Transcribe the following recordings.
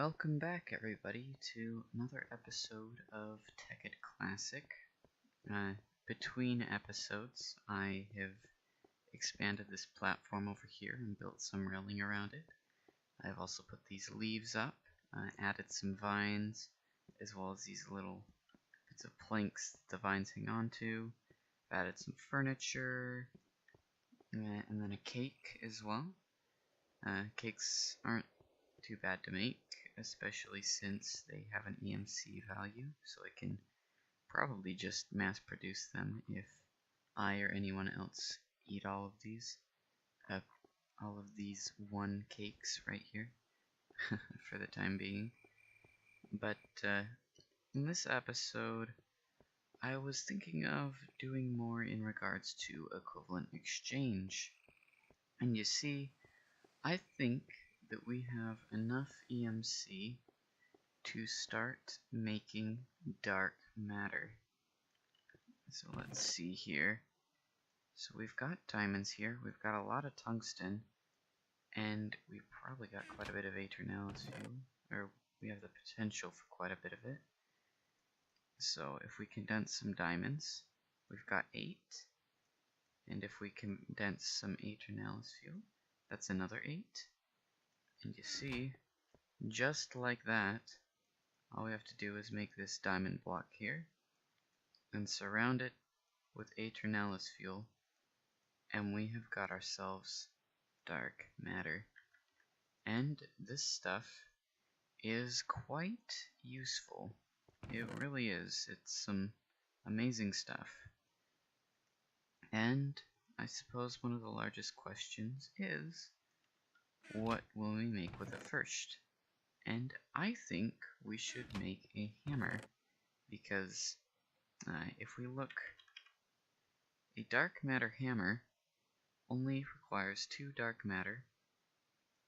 Welcome back, everybody, to another episode of Tekkit Classic. Between episodes, I have expanded this platform over here and built some railing around it. I've also put these leaves up, added some vines, as well as these little bits of planks that the vines hang onto. I've added some furniture, and then a cake as well. Cakes aren't too bad to make, especially since they have an EMC value, so I can probably just mass produce them if I or anyone else eat all of these one cakes right here for the time being. But in this episode, I was thinking of doing more in regards to equivalent exchange. And you see, I think that we have enough EMC to start making dark matter. So let's see here. So we've got diamonds here, we've got a lot of tungsten, and we've probably got quite a bit of Aeternalis fuel, or we have the potential for quite a bit of it. So if we condense some diamonds, we've got 8, and if we condense some Aeternalis fuel, that's another 8. And you see, just like that, all we have to do is make this diamond block here and surround it with Aeternalis fuel, and we have got ourselves dark matter. And this stuff is quite useful. It really is. It's some amazing stuff. And I suppose one of the largest questions is, what will we make with it first? And I think we should make a hammer, because if we look, a dark matter hammer only requires 2 dark matter,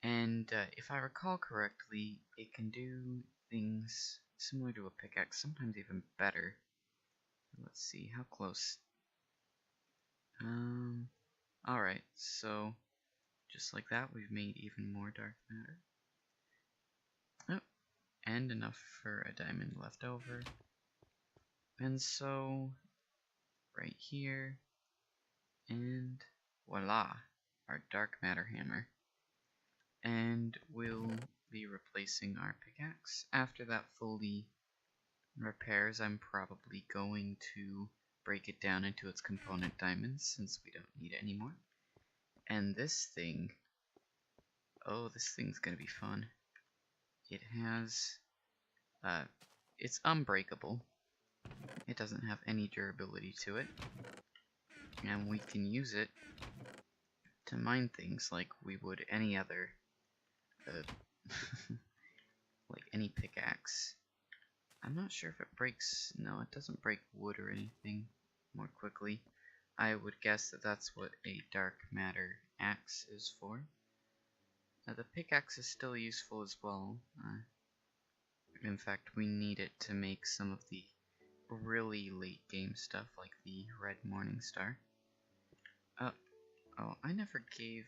and if I recall correctly, it can do things similar to a pickaxe, sometimes even better. Let's see, how close? Alright, so just like that, we've made even more dark matter. Oh, and enough for a diamond left over. And so, right here, and voila, our dark matter hammer. And we'll be replacing our pickaxe. After that fully repairs, I'm probably going to break it down into its component diamonds, since we don't need it anymore. And this thing, oh, this thing's gonna be fun. It has, it's unbreakable. It doesn't have any durability to it. And we can use it to mine things like we would any other, like any pickaxe. I'm not sure if it breaks, no, it doesn't break wood or anything more quickly. I would guess that that's what a dark matter axe is for. The pickaxe is still useful as well. In fact, we need it to make some of the really late game stuff like the red morning star. Oh, I never gave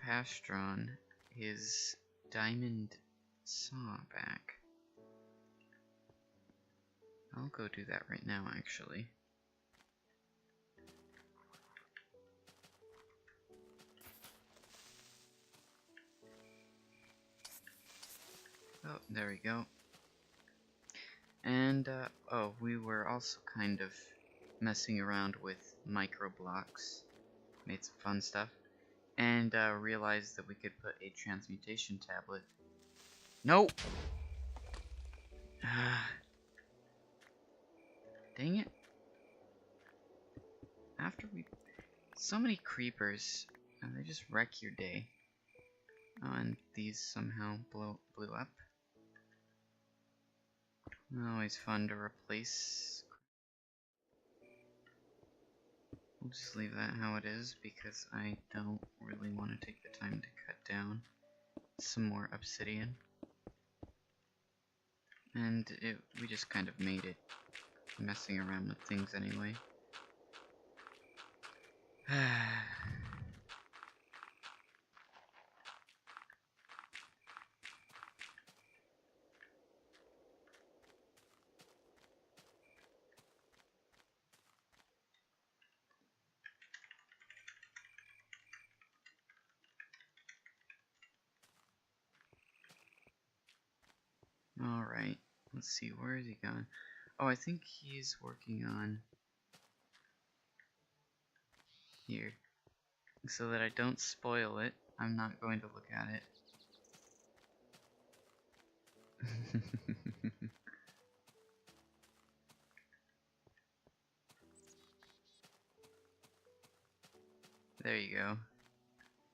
Pastron his diamond saw back. I'll go do that right now, actually. Oh, there we go. And, oh, we were also kind of messing around with micro blocks. Made some fun stuff. And, realized that we could put a transmutation tablet. Nope! Dang it. After we... So many creepers, and they just wreck your day. Oh, and these somehow blew up. Always fun to replace. We'll just leave that how it is, because I don't really want to take the time to cut down some more obsidian. And we just kind of made it messing around with things anyway. Let's see, where is he gone? Oh, I think he's working on here. So that I don't spoil it, I'm not going to look at it. There you go.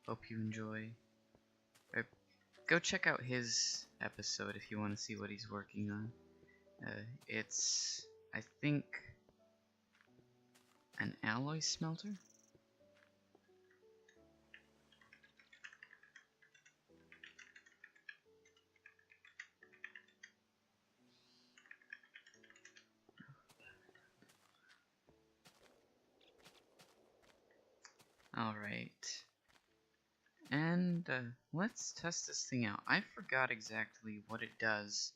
Hope you enjoy. Or go check out his episode if you want to see what he's working on. It's, I think, an alloy smelter? Alright. And let's test this thing out. I forgot exactly what it does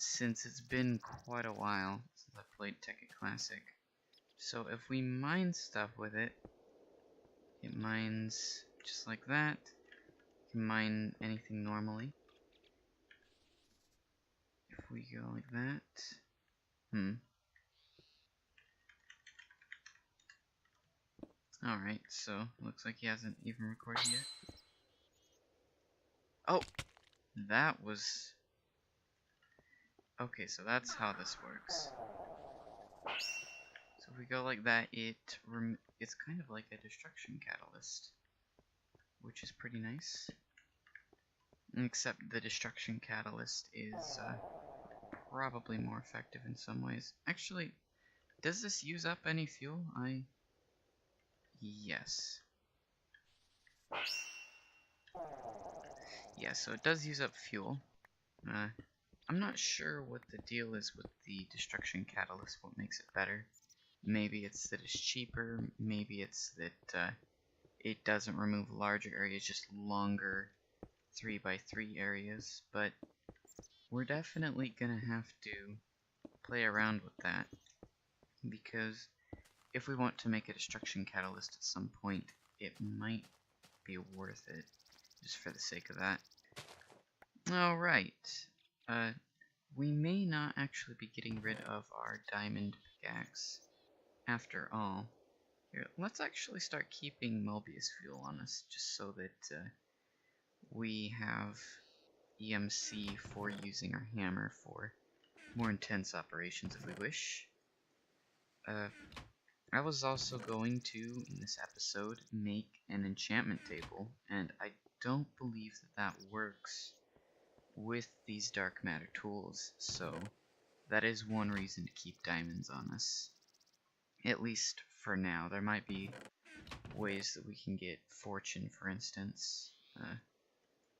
since it's been quite a while since I played Tekkit Classic. So if we mine stuff with it, it mines just like that. You can mine anything normally. If we go like that, Alright, so looks like he hasn't even recorded yet. Oh! That was... Okay, so that's how this works. So if we go like that, it's kind of like a destruction catalyst, which is pretty nice. Except the destruction catalyst is probably more effective in some ways. Actually, does this use up any fuel? Yes. Yeah, so it does use up fuel. I'm not sure what the deal is with the destruction catalyst, what makes it better. Maybe it's that it's cheaper, maybe it's that it doesn't remove larger areas, just longer 3x3 areas, but we're definitely gonna have to play around with that, because if we want to make a destruction catalyst at some point, it might be worth it, just for the sake of that. Alright, we may not actually be getting rid of our diamond pickaxe after all. Here, let's actually start keeping Mobius fuel on us, just so that we have EMC for using our hammer for more intense operations if we wish. I was also going to, in this episode, make an enchantment table, and I don't believe that works with these dark matter tools, so that is one reason to keep diamonds on us. At least for now. There might be ways that we can get fortune, for instance,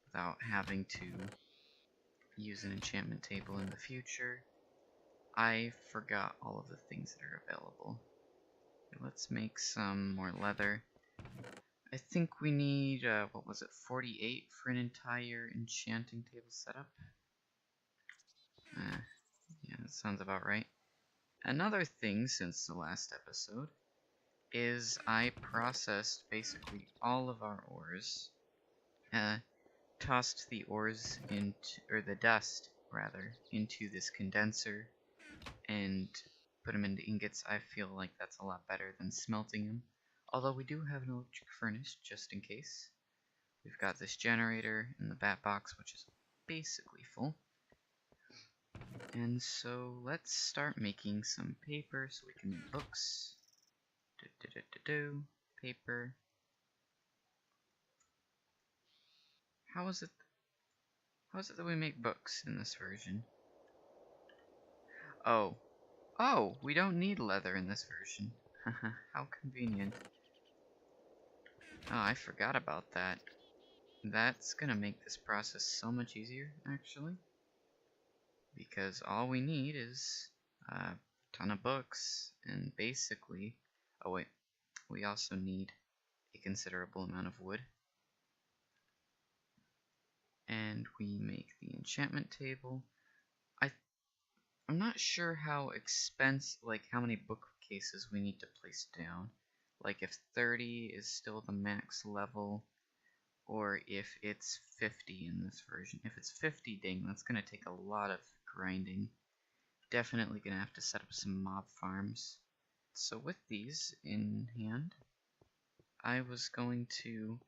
without having to use an enchantment table in the future. I forgot all of the things that are available. Let's make some more leather. I think we need, what was it, 48 for an entire enchanting table setup? Yeah, that sounds about right. Another thing since the last episode is I processed basically all of our ores, tossed the ores into, or the dust rather, into this condenser and put them into ingots. I feel like that's a lot better than smelting them. Although we do have an electric furnace, just in case. We've got this generator in the bat box, which is basically full. And so let's start making some paper so we can make books. Paper. How is it that we make books in this version? Oh, we don't need leather in this version. How convenient. Oh, I forgot about that. That's gonna make this process so much easier, actually. Because all we need is a ton of books, and basically... Oh wait, we also need a considerable amount of wood. And we make the enchantment table. I'm not sure how how many bookcases we need to place down. Like if 30 is still the max level, or if it's 50 in this version. If it's 50, dang, that's gonna take a lot of grinding. Definitely gonna have to set up some mob farms. So with these in hand, I was going to...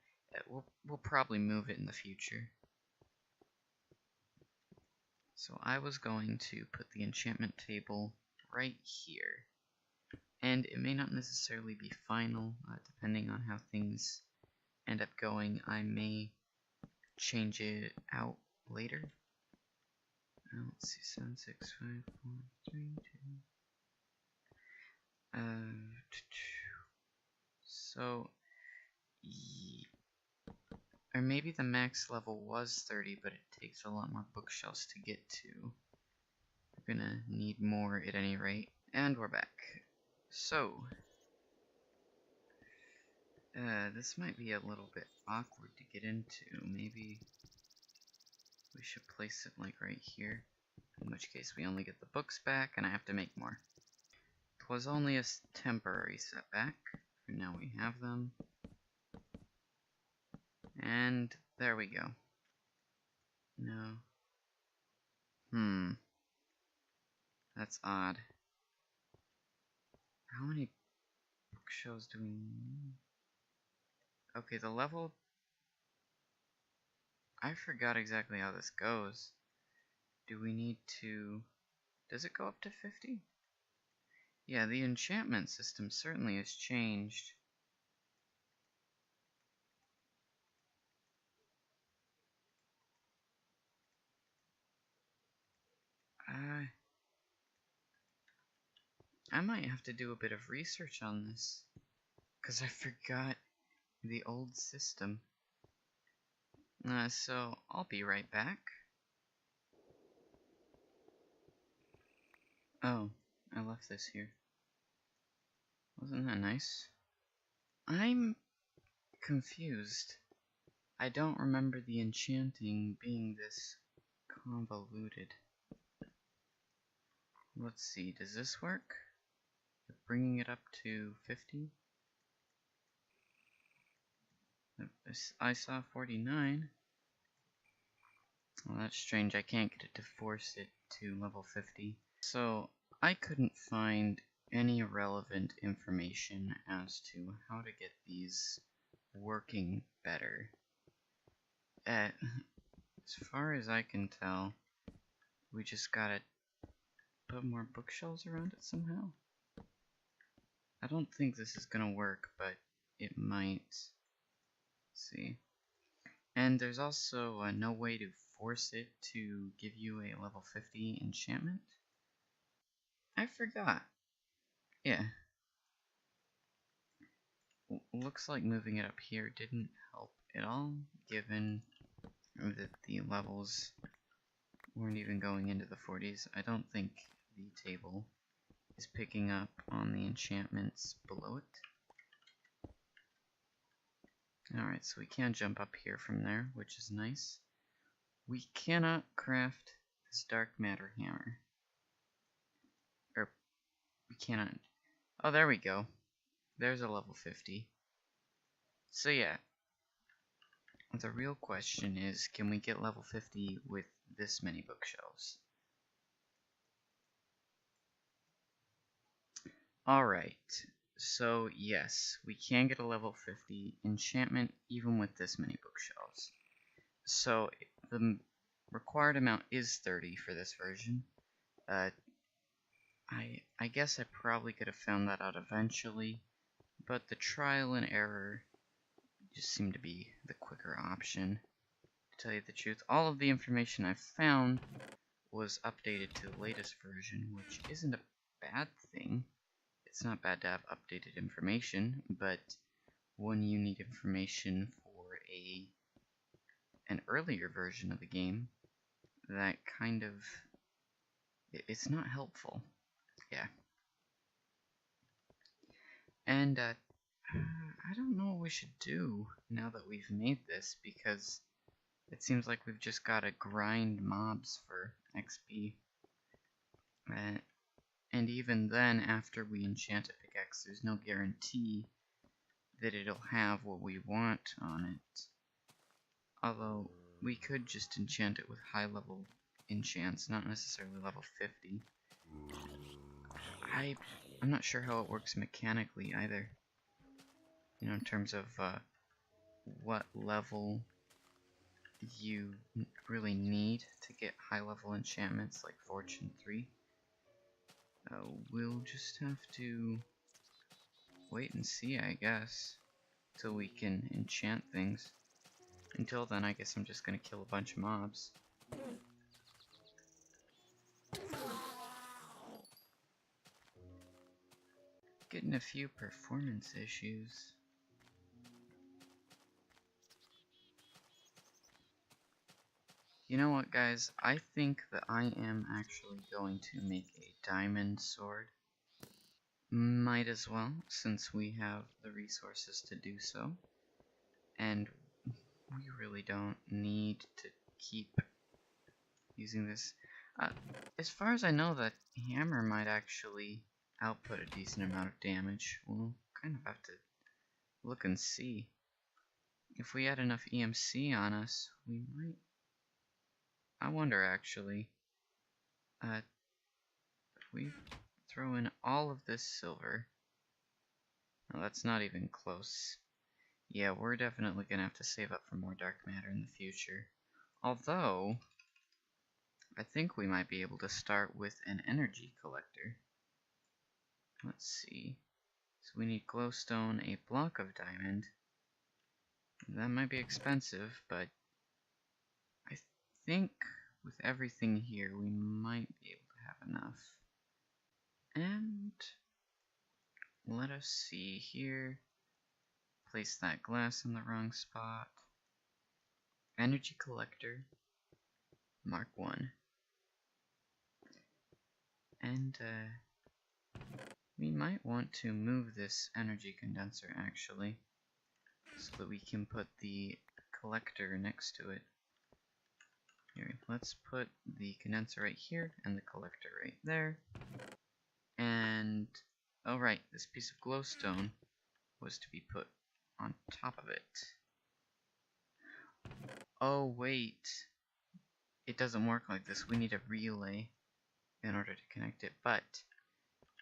we'll probably move it in the future. So I was going to put the enchantment table right here. And it may not necessarily be final, depending on how things end up going. I may change it out later. Let's see, 7, 6, 5, 4, 3, 2. So, or maybe the max level was 30, but it takes a lot more bookshelves to get to. We're gonna need more at any rate. And we're back. So, this might be a little bit awkward to get into. Maybe we should place it like right here. In which case we only get the books back and I have to make more. It was only a temporary setback. For now we have them. And there we go. No. That's odd. How many bookshelves do we need? Okay, the level... I forgot exactly how this goes. Do we need to... Does it go up to 50? Yeah, the enchantment system certainly has changed. I might have to do a bit of research on this, because I forgot the old system. So I'll be right back. Oh, I left this here. Wasn't that nice? I'm confused. I don't remember the enchanting being this convoluted. Let's see, does this work? Bringing it up to 50? I saw 49. Well, that's strange. I can't get it to force it to level 50. So, I couldn't find any relevant information as to how to get these working better. As far as I can tell, we just gotta put more bookshelves around it somehow. I don't think this is gonna work, but it might. Let's see. And there's also no way to force it to give you a level 50 enchantment. I forgot. Yeah. Looks like moving it up here didn't help at all, given that the levels weren't even going into the 40s. I don't think the table is picking up on the enchantments below it. Alright, so we can jump up here from there, which is nice. We cannot craft this dark matter hammer. Or, we cannot. Oh, there we go. There's a level 50. So yeah, the real question is, can we get level 50 with this many bookshelves? Alright, so yes, we can get a level 50 enchantment even with this many bookshelves. So the required amount is 30 for this version. I guess I probably could have found that out eventually, but the trial and error just seemed to be the quicker option. To tell you the truth, all of the information I found was updated to the latest version, which isn't a bad thing. It's not bad to have updated information, but when you need information for an earlier version of the game, that kind of... it's not helpful. Yeah. And, I don't know what we should do now that we've made this, because it seems like we've just gotta grind mobs for XP. And even then, after we enchant a pickaxe, there's no guarantee that it'll have what we want on it. Although, we could just enchant it with high-level enchants, not necessarily level 50. I'm not sure how it works mechanically either. You know, in terms of what level you really need to get high level enchantments like Fortune 3. We'll just have to wait and see, I guess, till we can enchant things. Until then, I guess I'm just gonna kill a bunch of mobs. Getting a few performance issues. You know what, guys? I think that I am actually going to make a diamond sword. Might as well, since we have the resources to do so. And we really don't need to keep using this. As far as I know, that hammer might actually output a decent amount of damage. We'll kind of have to look and see. If we had enough EMC on us, we might... I wonder, actually. If we throw in all of this silver... No, that's not even close. Yeah, we're definitely gonna have to save up for more dark matter in the future. Although, I think we might be able to start with an energy collector. Let's see. So we need glowstone, a block of diamond. That might be expensive, but I think with everything here we might be able to have enough. And let us see here. Place that glass in the wrong spot. Energy collector, Mark 1. And we might want to move this energy condenser actually, so that we can put the collector next to it. Here, let's put the condenser right here and the collector right there. And, oh right, this piece of glowstone was to be put on top of it. Oh wait, it doesn't work like this. We need a relay in order to connect it, but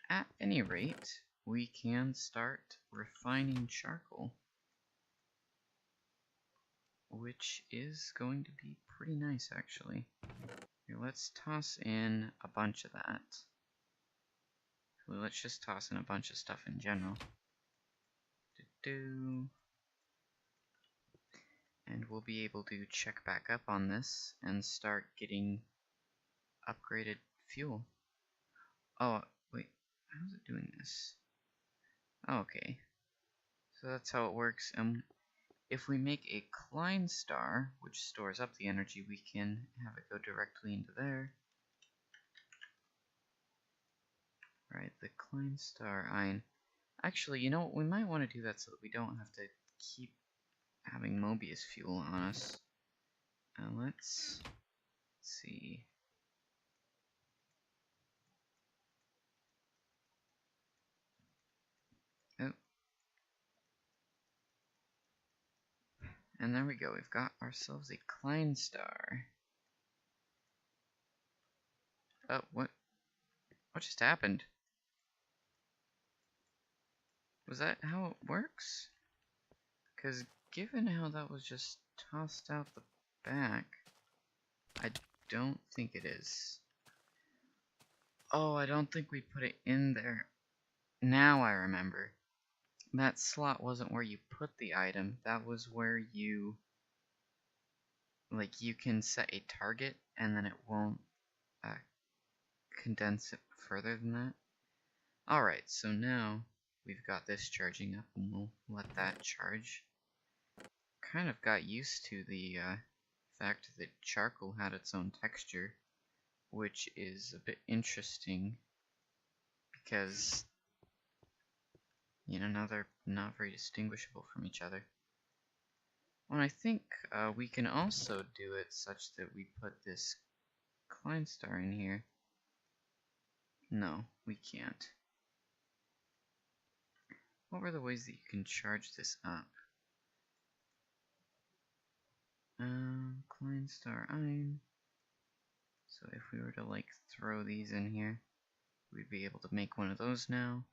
at any rate, we can start refining charcoal, which is going to be pretty nice actually. Here, let's toss in a bunch of that. Well, let's just toss in a bunch of stuff in general. And we'll be able to check back up on this and start getting upgraded fuel. Oh, wait, how's it doing this? Okay, so that's how it works. And if we make a Klein star, which stores up the energy, we can have it go directly into there. Right, the Klein star iron. Actually, you know what? We might want to do that so that we don't have to keep having Mobius fuel on us. Let's see. Oh. And there we go. We've got ourselves a Klein star. Oh, what just happened? Was that how it works? Because given how that was just tossed out the back, I don't think it is. Oh, I don't think we put it in there. Now I remember. That slot wasn't where you put the item. That was where you... like, you can set a target, and then it won't condense it further than that. Alright, so now we've got this charging up, and we'll let that charge. Kind of got used to the fact that charcoal had its own texture, which is a bit interesting because, you know, now they're not very distinguishable from each other. Well, I think we can also do it such that we put this Klein star in here. No, we can't. What were the ways that you can charge this up? Klein star iron. So if we were to like throw these in here, we'd be able to make one of those now.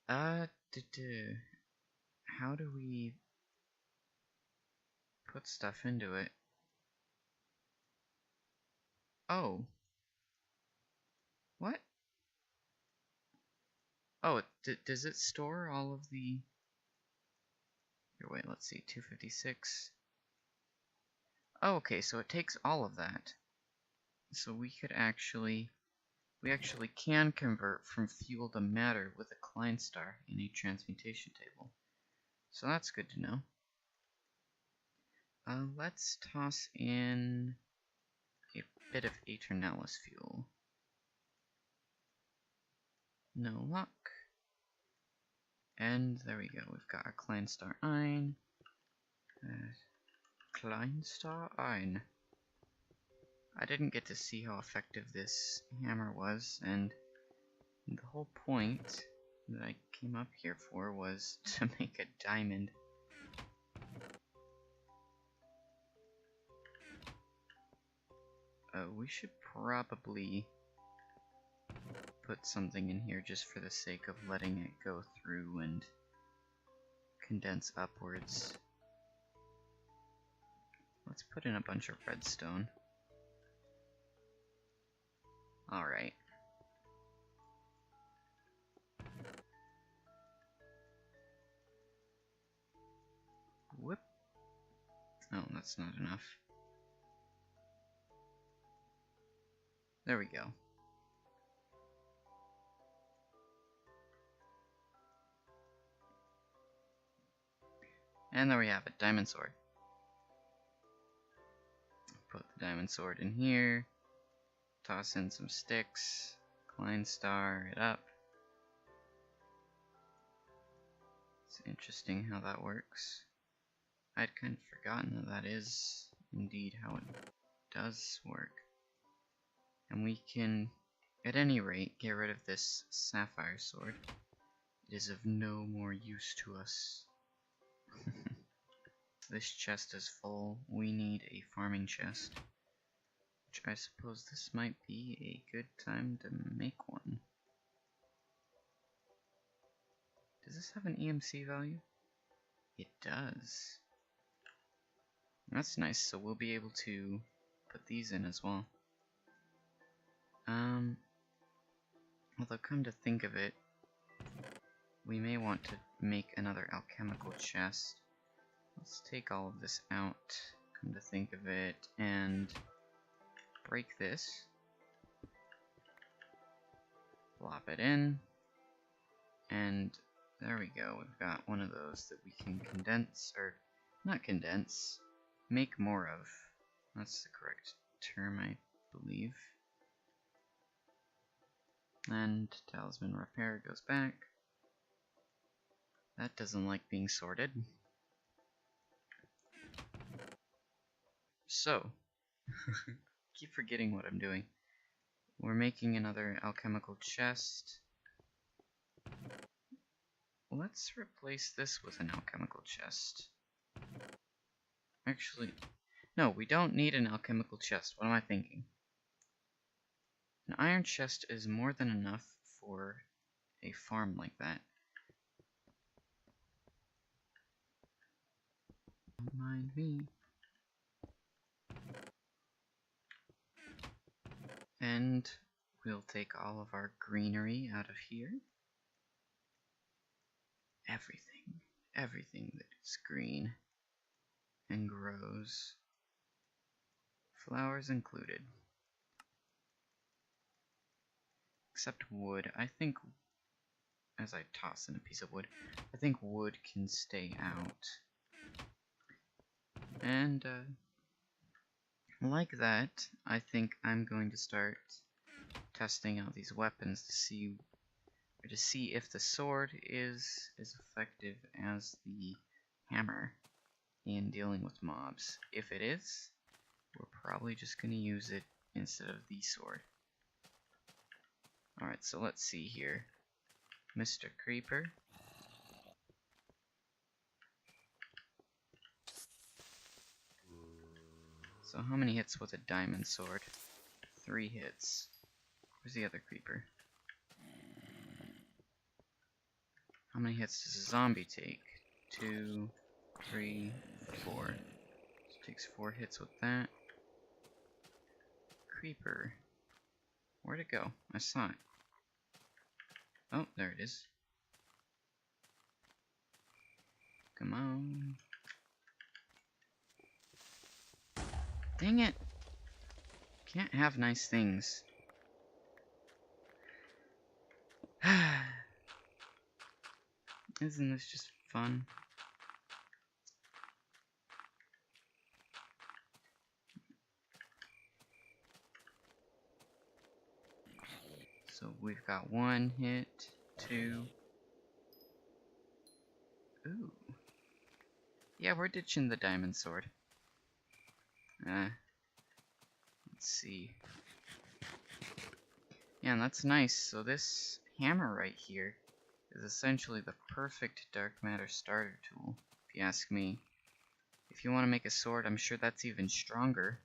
How do we put stuff into it? Oh. What? Oh, does it store all of the... Here, wait, let's see, 256. Oh, okay, so it takes all of that. So we actually can convert from fuel to matter with a Klein star in a transmutation table. So that's good to know. Let's toss in a bit of Aeternalis fuel. No luck. And there we go, we've got our Klein star Ein. Klein star Ein. I didn't get to see how effective this hammer was, and the whole point that I came up here for was to make a diamond. We should probably put something in here just for the sake of letting it go through and condense upwards. Let's put in a bunch of redstone. Alright. Whoop. Oh, that's not enough. There we go. And there we have it, diamond sword. Put the diamond sword in here. Toss in some sticks. Klein star it up. It's interesting how that works. I'd kind of forgotten that is indeed how it does work. And we can, at any rate, get rid of this sapphire sword. It is of no more use to us. This chest is full. We need a farming chest. Which I suppose this might be a good time to make one. Does this have an EMC value? It does. That's nice, so we'll be able to put these in as well. Although come to think of it, we may want to make another alchemical chest. Let's take all of this out, come to think of it, and break this. Plop it in, and there we go. We've got one of those that we can condense, or not condense, make more of. That's the correct term, I believe. And talisman repair goes back. That doesn't like being sorted. So, keep forgetting what I'm doing. We're making another alchemical chest. Let's replace this with an alchemical chest. Actually, no, we don't need an alchemical chest. What am I thinking? An iron chest is more than enough for a farm like that. Don't mind me. And we'll take all of our greenery out of here. Everything that is green and grows. Flowers included. Except wood. I think, as I toss in a piece of wood, I think wood can stay out. And, like that, I think I'm going to start testing out these weapons to see if the sword is as effective as the hammer in dealing with mobs. If it is, we're probably just going to use it instead of the sword. Alright, so let's see here. Mr. Creeper. So how many hits with a diamond sword? 3 hits. Where's the other creeper? How many hits does a zombie take? 2, 3, 4. So it takes 4 hits with that. Creeper. Where'd it go? I saw it. Oh, there it is. Come on. Dang it! Can't have nice things. Isn't this just fun? So we've got 1 hit, 2. Ooh. Yeah, we're ditching the diamond sword. Let's see. Yeah, and that's nice. So this hammer right here is essentially the perfect dark matter starter tool, if you ask me. If you want to make a sword, I'm sure that's even stronger.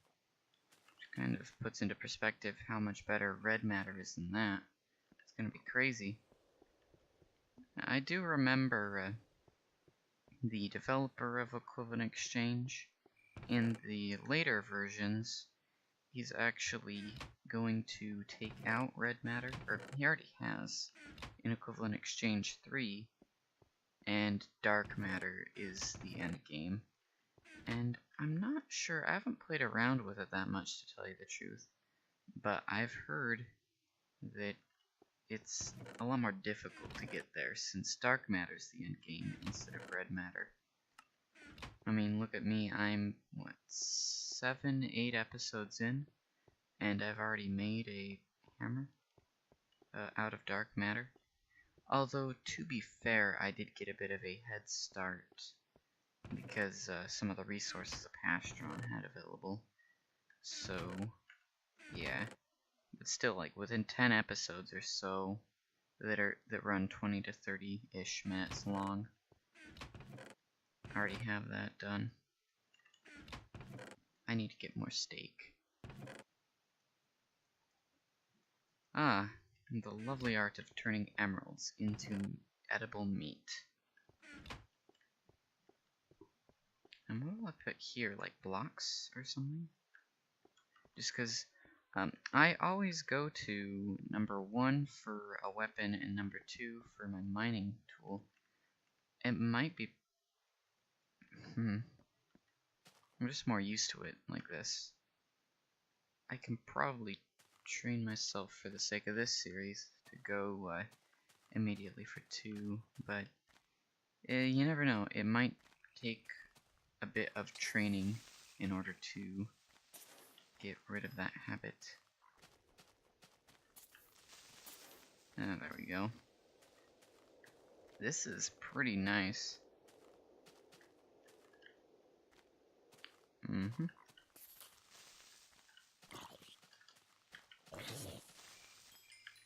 Which kind of puts into perspective how much better red matter is than that. It's gonna be crazy. Now, I do remember the developer of Equivalent Exchange. In the later versions, he's actually going to take out red matter, or he already has, in Equivalent Exchange 3, and dark matter is the end game. And I'm not sure, I haven't played around with it that much to tell you the truth, but I've heard that it's a lot more difficult to get there since dark matter's the end game instead of red matter. I mean, look at me, I'm, what, 7, 8 episodes in, and I've already made a hammer out of dark matter. Although, to be fair, I did get a bit of a head start because some of the resources a Pastron had available. So, yeah. But still, like, within 10 episodes or so that run 20 to 30-ish minutes long, I already have that done. I need to get more steak. Ah, the lovely art of turning emeralds into edible meat. And what will I put here, like blocks or something? Just because I always go to number 1 for a weapon and number 2 for my mining tool. It might be... I'm just more used to it like this. I can probably train myself for the sake of this series to go immediately for 2, but you never know. It might take a bit of training in order to get rid of that habit. Ah, there we go. This is pretty nice.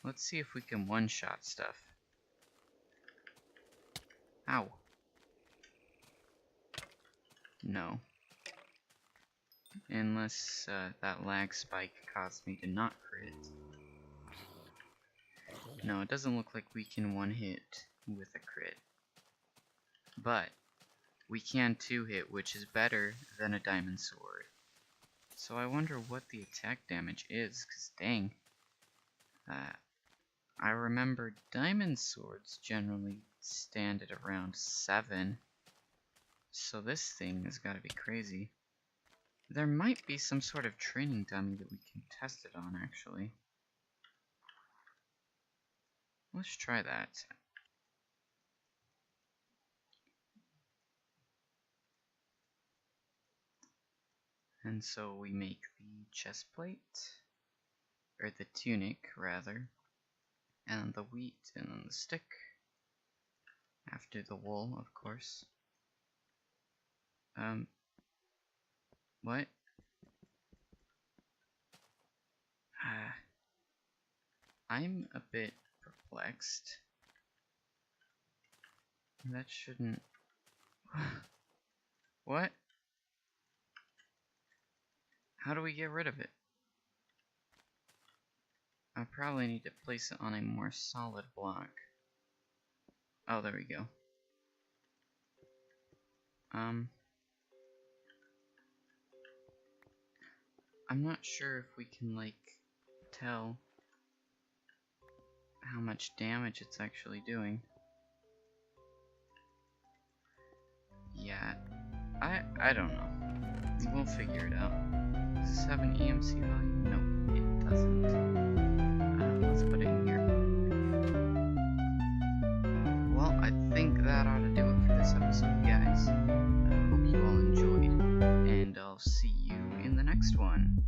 Let's see if we can one-shot stuff. Ow. No. Unless that lag spike caused me to not crit. No, it doesn't look like we can one-hit with a crit. But we can two-hit, which is better than a diamond sword. So I wonder what the attack damage is, because dang. I remember diamond swords generally stand at around 7. So this thing has got to be crazy. There might be some sort of training dummy that we can test it on, actually. Let's try that. And so we make the chest plate, or the tunic, rather, and the wheat, and then the stick, after the wool, of course. What? I'm a bit perplexed. That shouldn't... What? How do we get rid of it? I probably need to place it on a more solid block. Oh, there we go. I'm not sure if we can, like, tell how much damage it's actually doing. Yeah, I don't know. We'll figure it out. Does this have an EMC value? No, it doesn't. Let's put it in here. Well, I think that ought to do it for this episode, guys. I hope you all enjoyed, and I'll see you in the next one.